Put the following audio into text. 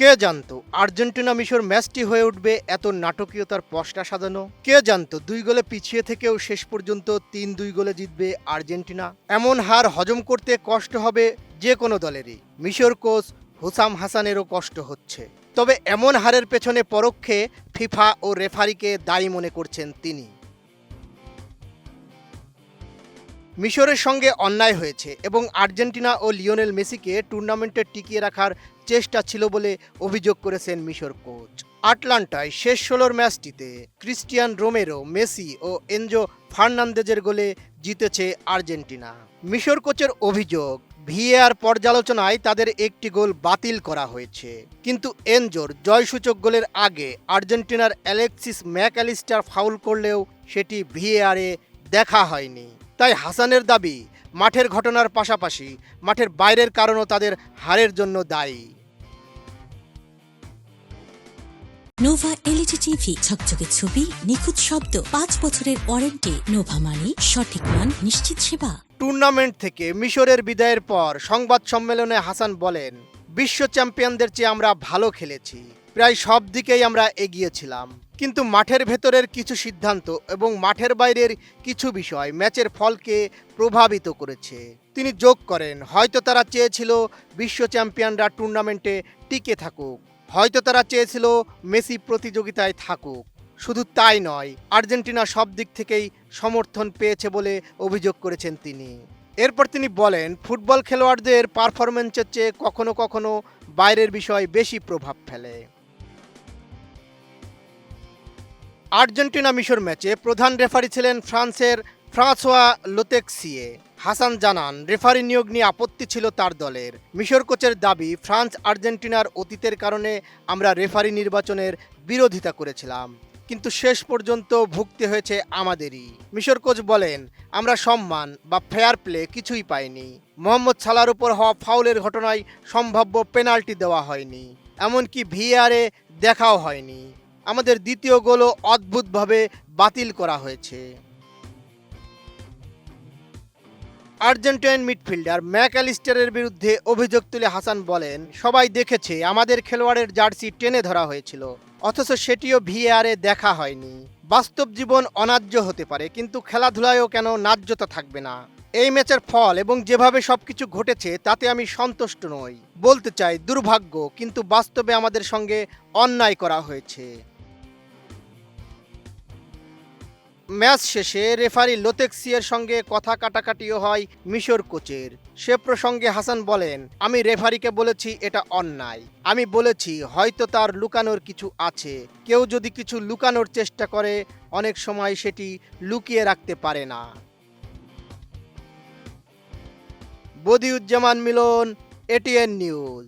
কে জানতো আর্জেন্টিনা মিশর ম্যাচটি হয়ে উঠবে এত নাটকীয়তার পসরা সাজানো? কে জানতো 2 গোলে পিছিয়ে থেকেও শেষ পর্যন্ত 3-2 গোলে জিতবে আর্জেন্টিনা? এমন হার হজম করতে কষ্ট হবে যে কোনো দলেরই। মিশর কোচ হুসাম হাসানেরও কষ্ট হচ্ছে। তবে এমন হারের পেছনে পরোক্ষে ফিফা ও রেফারিকে দায়ী মনে করছেন তিনি। মিশরের সঙ্গে অন্যায় হয়েছে এবং আর্জেন্টিনা ও লিওনেল মেসিকে টুর্নামেন্টে টিকিয়ে রাখার চেষ্টা ছিল বলে অভিযোগ করেছেন মিশর কোচ। আটলান্টায় শেষ 16 ম্যাচটিতে ক্রিস্টিয়ান রোমেরো, মেসি ও এনজো ফার্নান্দেজের গোলে জিতেছে আর্জেন্টিনা। মিশর কোচের অভিযোগ, ভিএআর পর্যালোচনায় তাদের একটি গোল বাতিল করা হয়েছে, কিন্তু এনজোর জয়সূচক গোলের আগে আর্জেন্টিনার অ্যালেক্সিস ম্যাকঅ্যালিস্টার ফাউল করলেও সেটি ভিএআরে দেখা হয়নি। তাই হাসানের দাবি, মাঠের ঘটনার পাশাপাশি মাঠের বাইরের কারণও তাদের হারের জন্য দায়ী। নোভা এলইডি টিভি, ঝকঝকে ছবি, নিখুঁত শব্দ, 5 বছরের ওয়ারেন্টি। নোভা মানে সঠিক মান, নিশ্চিত সেবা। টুর্নামেন্ট থেকে মিশরের বিদায়ের পর সংবাদ সম্মেলনে হাসান বলেন, বিশ্ব চ্যাম্পিয়নদের চেয়ে আমরা ভালো খেলেছি, প্রায় সব দিকেই আমরা এগিয়েছিলাম, কিন্তু মাঠের ভেতরের কিছু সিদ্ধান্ত এবং মাঠের বাইরের কিছু বিষয় ম্যাচের ফলকে প্রভাবিত করেছে। তিনি যোগ করেন, হয়তো তারা চেয়েছিল বিশ্ব চ্যাম্পিয়নরা টুর্নামেন্টে টিকে থাকুক, হয়তো তারা চেয়েছিল মেসি প্রতিযোগিতায় থাকুক। শুধু তাই নয়, আর্জেন্টিনা সব দিক থেকেই সমর্থন পেয়েছে বলে অভিযোগ করেছেন তিনি। এরপর তিনি বলেন, ফুটবল খেলোয়াড়দের পারফরম্যান্সের চেয়ে কখনো কখনো বাইরের বিষয় বেশি প্রভাব ফেলে। আর্জেন্টিনা মিশর ম্যাচে প্রধান রেফারি ছিলেন ফ্রান্সের ফ্রাঁসোয়া লোতেক্সিয়ে। হাসান জানান, রেফারি নিয়োগ নিয়ে আপত্তি ছিল তার দলের। মিশর কোচের দাবি, ফ্রান্স আর্জেন্টিনার অতীতের কারণে আমরা রেফারি নির্বাচনের বিরোধিতা করেছিলাম, কিন্তু শেষ পর্যন্ত ভুগতে হয়েছে আমাদেরই। মিশর কোচ বলেন, আমরা সম্মান বা ফেয়ার প্লে কিছুই পাইনি। মোহাম্মদ সালার উপর হওয়া ফাউলের ঘটনায় সম্ভাব্য পেনাল্টি দেওয়া হয়নি, এমনকি ভিএআরে দেখাও হয়নি। আমাদের দ্বিতীয় গোলও অদ্ভুতভাবে বাতিল করা হয়েছে। আর্জেন্টাইন মিডফিল্ডার ম্যাকঅ্যালিস্টারের বিরুদ্ধে অভিযোগ তুলে হাসান বলেন, সবাই দেখেছে আমাদের খেলোয়াড়ের জার্সি টেনে ধরা হয়েছিল, অথচ সেটিও ভিএআরে দেখা হয়নি। বাস্তব জীবন অন্যায্য হতে পারে, কিন্তু খেলাধুলায়ও কেন ন্যায্যতা থাকবে না? এই ম্যাচের ফল এবং যেভাবে সবকিছু ঘটেছে তাতে আমি সন্তুষ্ট নই। বলতে চাই, দুর্ভাগ্য, কিন্তু বাস্তবে আমাদের সঙ্গে অন্যায় করা হয়েছে। ম্যাচ শেষে রেফারি লোতেক্সিয়ের সঙ্গে কথা কাটাকাটিও হয় মিশর কোচের। সে প্রসঙ্গে হাসান বলেন, আমি রেফারিকে বলেছি এটা অন্যায়। আমি বলেছি হয়তো তার লুকানোর কিছু আছে। কেউ যদি কিছু লুকানোর চেষ্টা করে, অনেক সময় সেটি লুকিয়ে রাখতে পারে না। বদিউজ্জামান মিলন, এটিএন নিউজ।